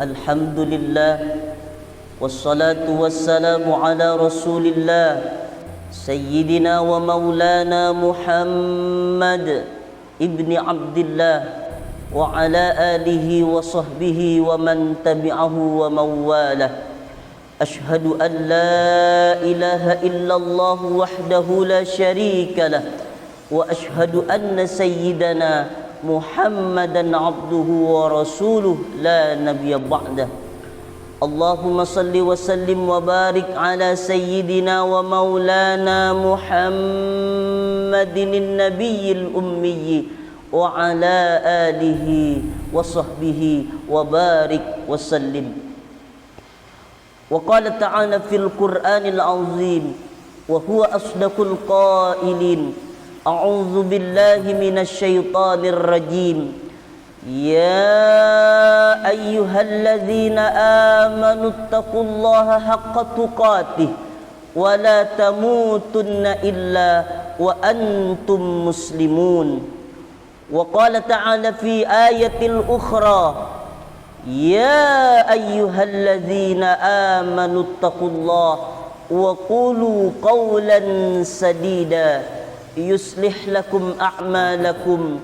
Alhamdulillah, wassalatu wassalamu ala rasulillah Sayyidina wa maulana Muhammad ibni Abdillah wa ala alihi wa sahbihi wa man tabi'ahu wa mawalah. Ashhadu an la ilaha illallah wahdahu la syarika lah wa ashhadu anna sayyidana Muhammadan abduhu wa rasuluh la nabiyya ba'dah. Allahumma salli wa sallim wa barik ala sayyidina wa maulana Muhammadin nabiyil ummiyyi wa ala alihi wa sahbihi wa barik wa sallim. Wa qala ta'ala fil Qur'anil azim wa huwa asdaqul qailin. A'udzu billahi minasy syaithanir rajim. Ya ayyuhalladzina amanu taqullaha haqqa tuqatih wa la tamutunna illa wa antum muslimun. Wa qala ta'ala fi ayatil ukhra. Ya ayyuhalladzina amanu taqullaha wa qulu qawlan sadida yuslih lakum a'malakum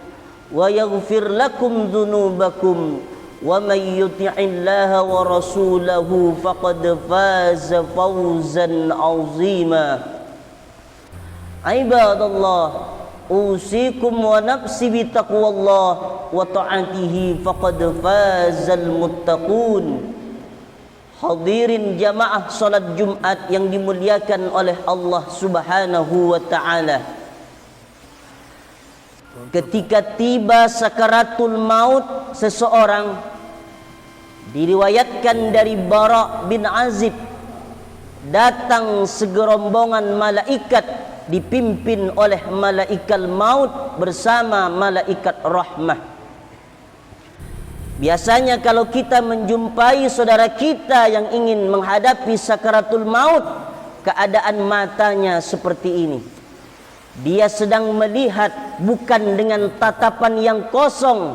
wa yaghfir lakum dhunubakum wa may yuti'illaha wa rasulahu faqad faza fawzan 'azima. Ibadallah, usikum wa nafsi bi taqwallah wa ta'atihi faqad fazal muttaqun. Hadirin jamaah salat Jumat yang dimuliakan oleh Allah Subhanahu wa taala. Ketika tiba sakaratul maut seseorang, diriwayatkan dari Bara bin Azib, datang segerombongan malaikat dipimpin oleh malaikat maut bersama malaikat rahmah. Biasanya kalau kita menjumpai saudara kita yang ingin menghadapi sakaratul maut, keadaan matanya seperti ini. Dia sedang melihat bukan dengan tatapan yang kosong,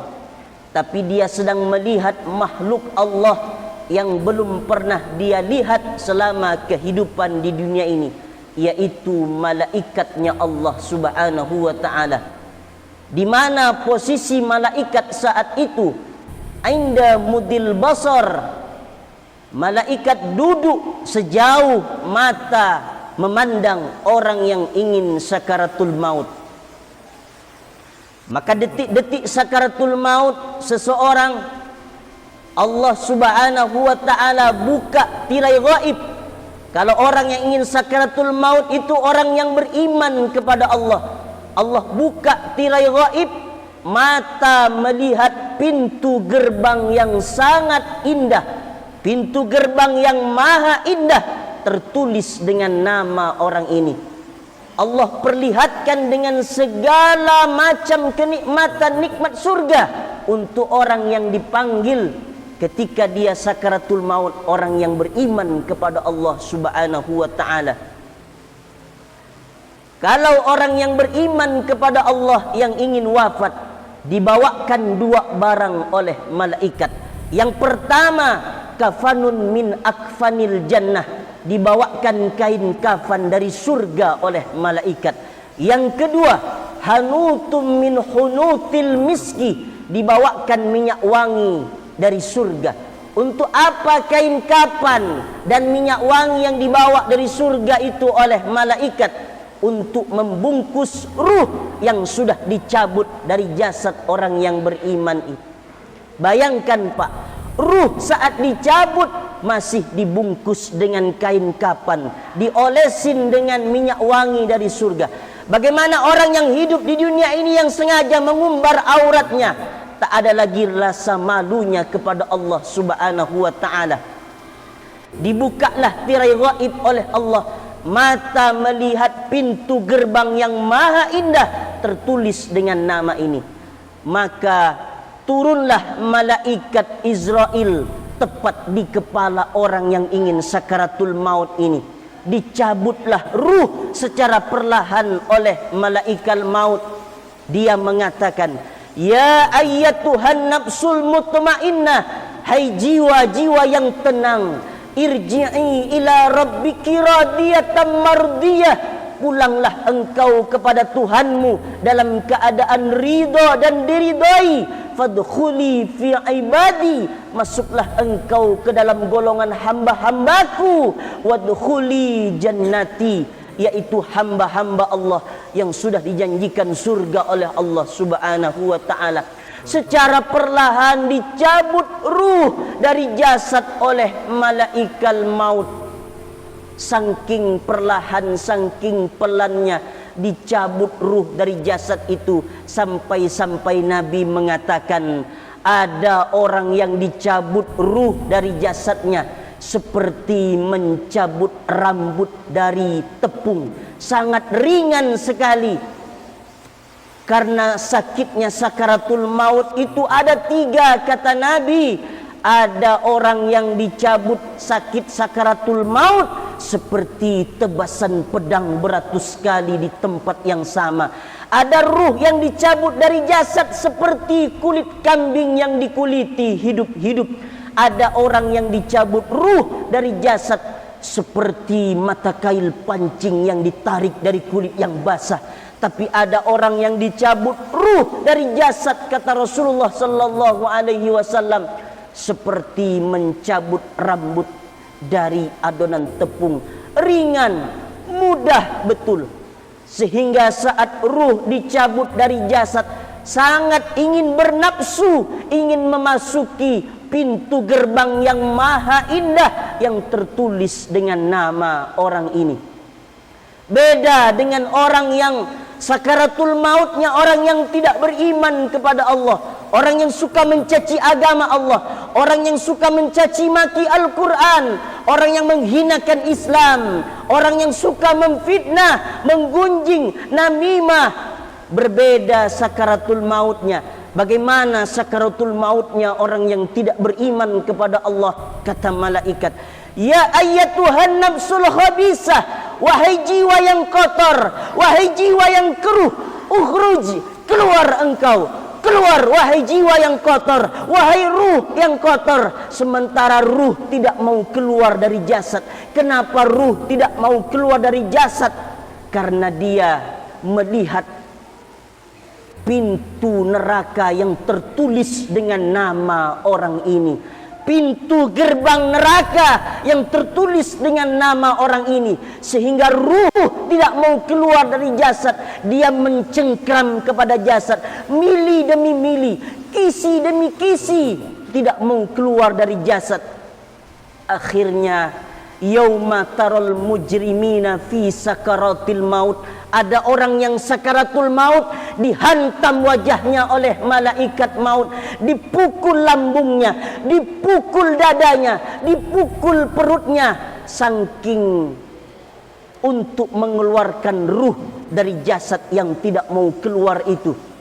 tapi dia sedang melihat makhluk Allah yang belum pernah dia lihat selama kehidupan di dunia ini, yaitu malaikatnya Allah Subhanahu wa ta'ala. Di mana posisi malaikat saat itu? Inda mudil basar. Malaikat duduk sejauh mata memandang orang yang ingin sakaratul maut. Maka detik-detik sakaratul maut seseorang, Allah Subhanahu wa ta'ala buka tirai gaib. Kalau orang yang ingin sakaratul maut itu orang yang beriman kepada Allah, Allah buka tirai gaib, mata melihat pintu gerbang yang sangat indah, pintu gerbang yang maha indah, tertulis dengan nama orang ini. Allah perlihatkan dengan segala macam kenikmatan nikmat surga untuk orang yang dipanggil ketika dia sakaratul maut, orang yang beriman kepada Allah Subhanahu wa ta'ala. Kalau orang yang beriman kepada Allah yang ingin wafat, dibawakan dua barang oleh malaikat. Yang pertama, kafanun min akfanil jannah, dibawakan kain kafan dari surga oleh malaikat. Yang kedua, hanutum min hunutil miski, dibawakan minyak wangi dari surga. Untuk apa kain kafan dan minyak wangi yang dibawa dari surga itu oleh malaikat? Untuk membungkus ruh yang sudah dicabut dari jasad orang yang beriman itu. Bayangkan Pak, ruh saat dicabut masih dibungkus dengan kain kafan, diolesin dengan minyak wangi dari surga. Bagaimana orang yang hidup di dunia ini yang sengaja mengumbar auratnya, tak ada lagi rasa malunya kepada Allah Subhanahu wa ta'ala. Dibukalah tirai gaib oleh Allah, mata melihat pintu gerbang yang maha indah, tertulis dengan nama ini. Maka turunlah malaikat Israel tepat di kepala orang yang ingin sakaratul maut ini. Dicabutlah ruh secara perlahan oleh malaikat maut. Dia mengatakan, ya ayyatuhan nafsul mutmainnah, hai jiwa-jiwa yang tenang, irji'i ila rabbiki radiyatan mardiyah, pulanglah engkau kepada Tuhanmu dalam keadaan ridha dan diridai. Fadkhuli fi ibadi, masuklah engkau ke dalam golongan hamba-hambaku. Wadkhuli jannati, yaitu hamba-hamba Allah yang sudah dijanjikan surga oleh Allah Subhanahu wa ta'ala. Secara perlahan dicabut ruh dari jasad oleh malaikat maut. Saking perlahan, saking pelannya dicabut ruh dari jasad itu, sampai-sampai Nabi mengatakan ada orang yang dicabut ruh dari jasadnya seperti mencabut rambut dari tepung, sangat ringan sekali. Karena sakitnya sakaratul maut itu ada 3, kata Nabi. Ada orang yang dicabut sakit sakaratul maut seperti tebasan pedang beratus kali di tempat yang sama. Ada ruh yang dicabut dari jasad seperti kulit kambing yang dikuliti hidup-hidup. Ada orang yang dicabut ruh dari jasad seperti mata kail pancing yang ditarik dari kulit yang basah. Tapi ada orang yang dicabut ruh dari jasad, kata Rasulullah sallallahu alaihi wasallam, seperti mencabut rambut dari adonan tepung, ringan, mudah betul. Sehingga saat ruh dicabut dari jasad, sangat ingin bernafsu, ingin memasuki pintu gerbang yang maha indah yang tertulis dengan nama orang ini. Beda dengan orang yang sakaratul mautnya, orang yang tidak beriman kepada Allah, orang yang suka mencaci agama Allah, orang yang suka mencaci maki Al-Quran, orang yang menghinakan Islam, orang yang suka memfitnah, menggunjing, namimah. Berbeda sakaratul mautnya. Bagaimana sakaratul mautnya orang yang tidak beriman kepada Allah? Kata malaikat, ya ayyatuhan nafsul khabisah, wahai jiwa yang kotor, wahai jiwa yang keruh, ukhruj, keluar engkau, keluar wahai jiwa yang kotor, wahai ruh yang kotor. Sementara ruh tidak mau keluar dari jasad. Kenapa ruh tidak mau keluar dari jasad? Karena dia melihat pintu neraka yang tertulis dengan nama orang ini, pintu gerbang neraka yang tertulis dengan nama orang ini, sehingga ruh tidak mau keluar dari jasad. Dia mencengkram kepada jasad, mili demi mili, kisi demi kisi, tidak mau keluar dari jasad. Akhirnya yauma taral mujrimina fi sakaratil maut, ada orang yang sakaratul maut, dihantam wajahnya oleh malaikat maut, dipukul lambungnya, dipukul dadanya, dipukul perutnya, saking untuk mengeluarkan ruh dari jasad yang tidak mau keluar itu.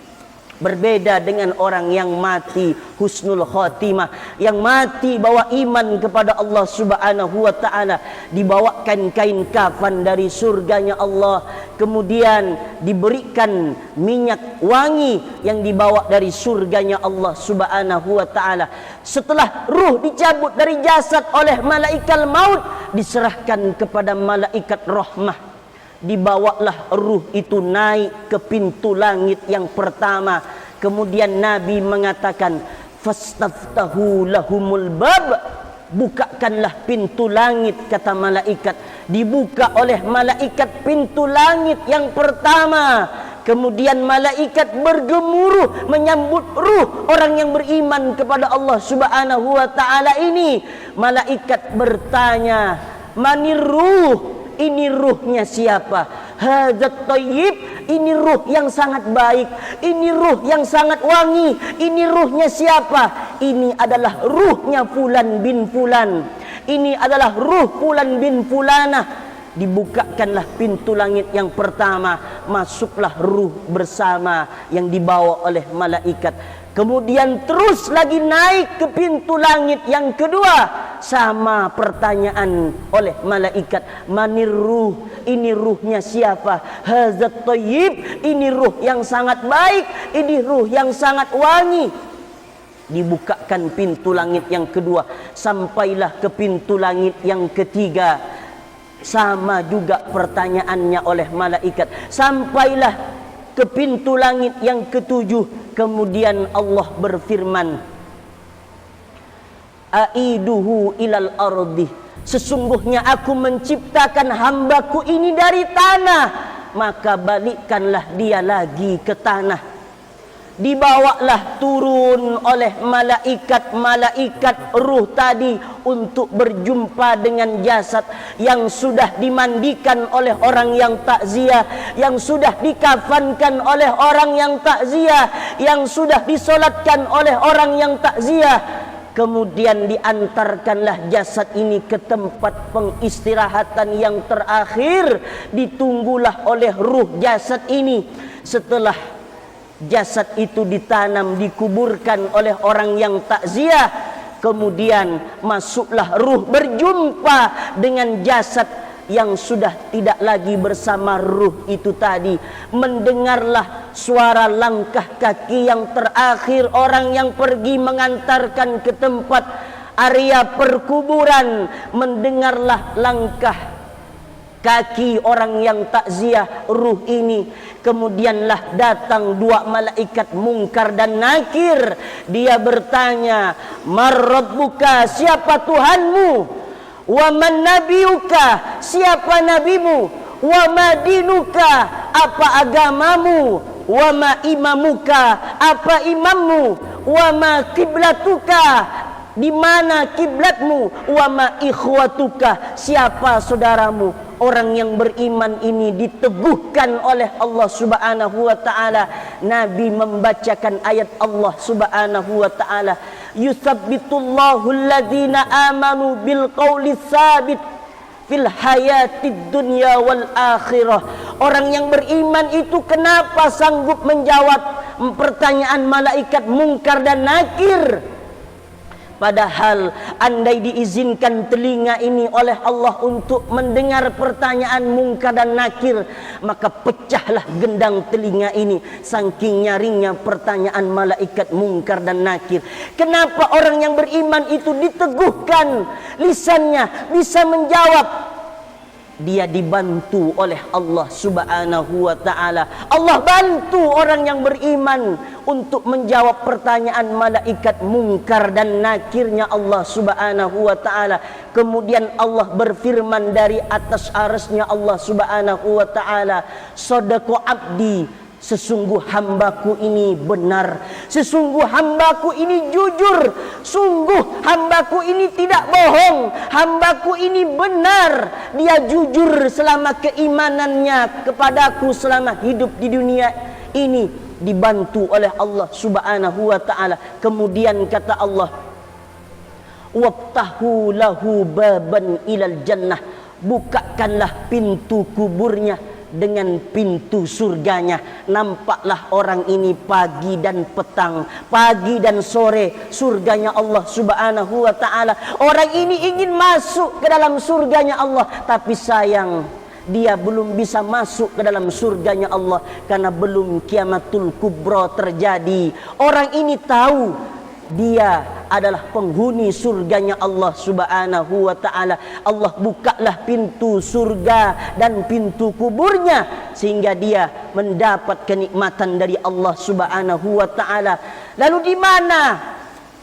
Berbeda dengan orang yang mati husnul khotimah, yang mati bawa iman kepada Allah Subhanahu wa ta'ala, dibawakan kain kafan dari surganya Allah, kemudian diberikan minyak wangi yang dibawa dari surganya Allah Subhanahu wa ta'ala. Setelah ruh dicabut dari jasad oleh malaikat maut, diserahkan kepada malaikat rahmah. Dibawalah ruh itu naik ke pintu langit yang pertama. Kemudian Nabi mengatakan, fastaftahu lahumul bab, bukakanlah pintu langit, kata malaikat. Dibuka oleh malaikat pintu langit yang pertama. Kemudian malaikat bergemuruh menyambut ruh orang yang beriman kepada Allah Subhanahu wa ta'ala ini. Malaikat bertanya, manir ruh? Ini ruhnya siapa? Hadzat thayyib, ini ruh yang sangat baik, ini ruh yang sangat wangi. Ini ruhnya siapa? Ini adalah ruhnya fulan bin fulan, ini adalah ruh fulan bin fulanah. Dibukakanlah pintu langit yang pertama, masuklah ruh bersama yang dibawa oleh malaikat. Kemudian terus lagi naik ke pintu langit yang kedua. Sama pertanyaan oleh malaikat, manir ruh? Ini ruhnya siapa? Hadzat thayyib, ini ruh yang sangat baik, ini ruh yang sangat wangi. Dibukakan pintu langit yang kedua, sampailah ke pintu langit yang ketiga. Sama juga pertanyaannya oleh malaikat. Sampailah ke pintu langit yang ketujuh. Kemudian Allah berfirman, aiduhu ilal ardi, sesungguhnya aku menciptakan hambaku ini dari tanah, maka balikkanlah dia lagi ke tanah. Dibawalah turun oleh malaikat-malaikat ruh tadi untuk berjumpa dengan jasad yang sudah dimandikan oleh orang yang takziah, yang sudah dikafankan oleh orang yang takziah, yang sudah disolatkan oleh orang yang takziah. Kemudian diantarkanlah jasad ini ke tempat pengistirahatan yang terakhir. Ditunggulah oleh ruh jasad ini. Setelah jasad itu ditanam, dikuburkan oleh orang yang takziah, kemudian masuklah ruh berjumpa dengan jasad yang sudah tidak lagi bersama ruh itu tadi. Mendengarlah suara langkah kaki yang terakhir orang yang pergi mengantarkan ke tempat area perkuburan. Mendengarlah langkah kaki orang yang takziah ruh ini. Kemudianlah datang dua malaikat Munkar dan Nakir. Dia bertanya, "Man rabbuka?" Siapa Tuhanmu? "Wa man nabiyuka?" Siapa nabimu? "Wa ma dinuka?" Apa agamamu? "Wa ma imamuka?" Apa imammu? "Wa ma kiblatuka?" Di mana kiblatmu? "Wa ma ikhwatuka?" Siapa saudaramu? Orang yang beriman ini diteguhkan oleh Allah Subhanahu wa taala. Nabi membacakan ayat Allah Subhanahu wa taala, "Yutsabbitullahu alladhina amanu bil qawli tsabit fil hayatid dunya wal akhirah." Orang yang beriman itu kenapa sanggup menjawab pertanyaan malaikat Munkar dan Nakir? Padahal andai diizinkan telinga ini oleh Allah untuk mendengar pertanyaan Munkar dan Nakir, maka pecahlah gendang telinga ini saking nyaringnya pertanyaan malaikat Munkar dan Nakir. Kenapa orang yang beriman itu diteguhkan lisannya bisa menjawab? Dia dibantu oleh Allah Subhanahu wa taala. Allah bantu orang yang beriman untuk menjawab pertanyaan malaikat Munkar dan Nakirnya Allah Subhanahu wa taala. Kemudian Allah berfirman dari atas arsy-Nya Allah Subhanahu wa taala, "Shadaqa abdi." Sesungguh hambaku ini benar, sesungguh hambaku ini jujur, sungguh hambaku ini tidak bohong, hambaku ini benar. Dia jujur selama keimanannya kepadaku selama hidup di dunia ini, dibantu oleh Allah Subhanahu wa taala. Kemudian kata Allah, "Waftahu lahu baban ilal jannah." Bukakanlah pintu kuburnya dengan pintu surganya. Nampaklah orang ini pagi dan petang, pagi dan sore, surganya Allah Subhanahu wa taala. Orang ini ingin masuk ke dalam surganya Allah, tapi sayang dia belum bisa masuk ke dalam surganya Allah karena belum kiamatul kubra terjadi. Orang ini tahu dia adalah penghuni surganya Allah Subhanahu wa taala. Allah bukalah pintu surga dan pintu kuburnya sehingga dia mendapat kenikmatan dari Allah Subhanahu wa taala. Lalu di mana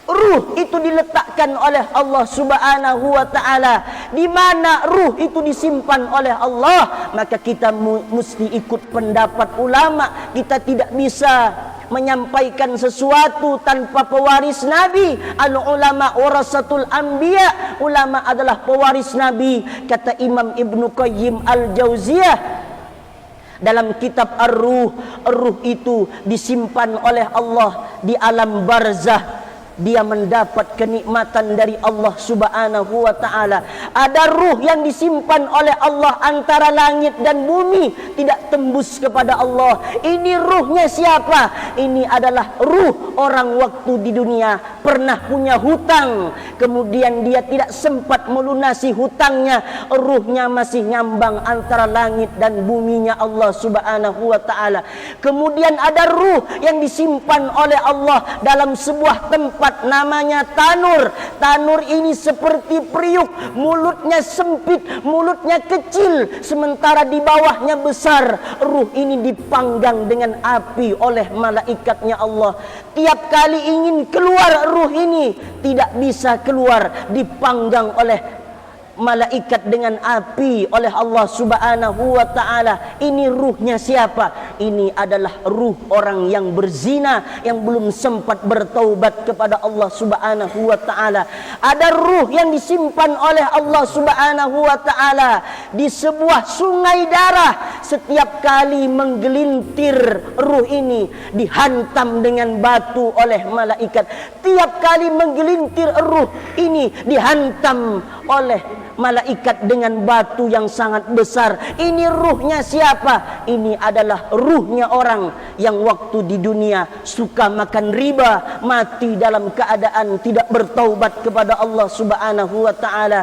ruh itu diletakkan oleh Allah Subhanahu wa taala? Di mana ruh itu disimpan oleh Allah? Maka kita mesti ikut pendapat ulama. Kita tidak bisa menyampaikan sesuatu tanpa pewaris Nabi. Al ulama warasatul anbiya. Ulama adalah pewaris Nabi. Kata Imam Ibnu Qayyim Al-Jauziyah dalam kitab Ar-Ruh, ruh itu disimpan oleh Allah di alam barzah. Dia mendapat kenikmatan dari Allah Subhanahu wa taala. Ada ruh yang disimpan oleh Allah antara langit dan bumi, tidak tembus kepada Allah. Ini ruhnya siapa? Ini adalah ruh orang waktu di dunia pernah punya hutang, kemudian dia tidak sempat melunasi hutangnya, ruhnya masih ngambang antara langit dan buminya Allah Subhanahu wa taala. Kemudian ada ruh yang disimpan oleh Allah dalam sebuah tempat namanya tanur. Tanur ini seperti periuk, mulutnya sempit, mulutnya kecil, sementara di bawahnya besar. Ruh ini dipanggang dengan api oleh malaikatnya Allah. Tiap kali ingin keluar ruh ini tidak bisa keluar, dipanggang oleh malaikat dengan api oleh Allah Subhanahu wa taala. Ini ruhnya siapa? Ini adalah ruh orang yang berzina, yang belum sempat bertaubat kepada Allah Subhanahu wa taala. Ada ruh yang disimpan oleh Allah Subhanahu wa taala di sebuah sungai darah. Setiap kali menggelintir ruh ini dihantam dengan batu oleh malaikat. Tiap kali menggelintir ruh ini dihantam oleh malaikat dengan batu yang sangat besar. Ini ruhnya siapa? Ini adalah ruhnya orang yang waktu di dunia suka makan riba, mati dalam keadaan tidak bertaubat kepada Allah Subhanahu wa taala.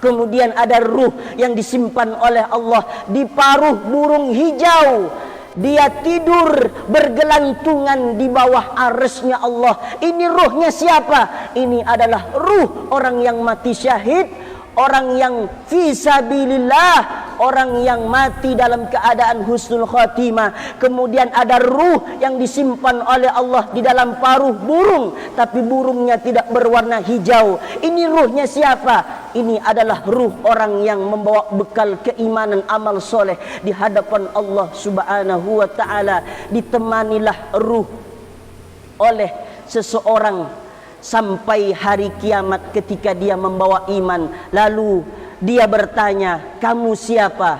Kemudian ada ruh yang disimpan oleh Allah di paruh burung hijau. Dia tidur bergelantungan di bawah arsy-Nya Allah. Ini ruhnya siapa? Ini adalah ruh orang yang mati syahid, orang yang fisabilillah, orang yang mati dalam keadaan husnul khatimah. Kemudian ada ruh yang disimpan oleh Allah di dalam paruh burung, tapi burungnya tidak berwarna hijau. Ini ruhnya siapa? Ini adalah ruh orang yang membawa bekal keimanan, amal soleh di hadapan Allah Subhanahu wa taala. Ditemanilah ruh oleh seseorang sampai hari kiamat ketika dia membawa iman. Lalu dia bertanya, kamu siapa?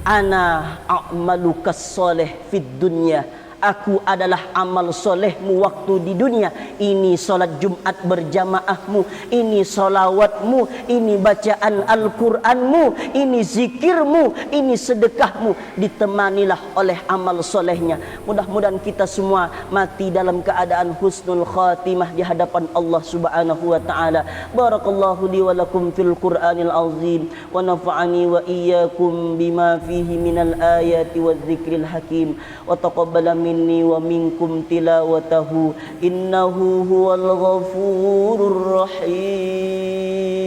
Ana a'malukas soleh fid dunya. Aku adalah amal solehmu waktu di dunia. Ini solat Jumat berjamaahmu, ini solawatmu, ini bacaan Al-Quranmu, ini zikirmu, ini sedekahmu. Ditemanilah oleh amal solehnya. Mudah-mudahan kita semua mati dalam keadaan husnul khatimah di hadapan Allah Subhanahu wa ta'ala. Barakallahu li wa lakum fil Qur'anil azim, wa nafa'ani wa iyyakum bima fihi minal ayati wa dzikril hakim, wa taqabbala minni wa minkum tilawatahu innahu huwal ghafurur rahim.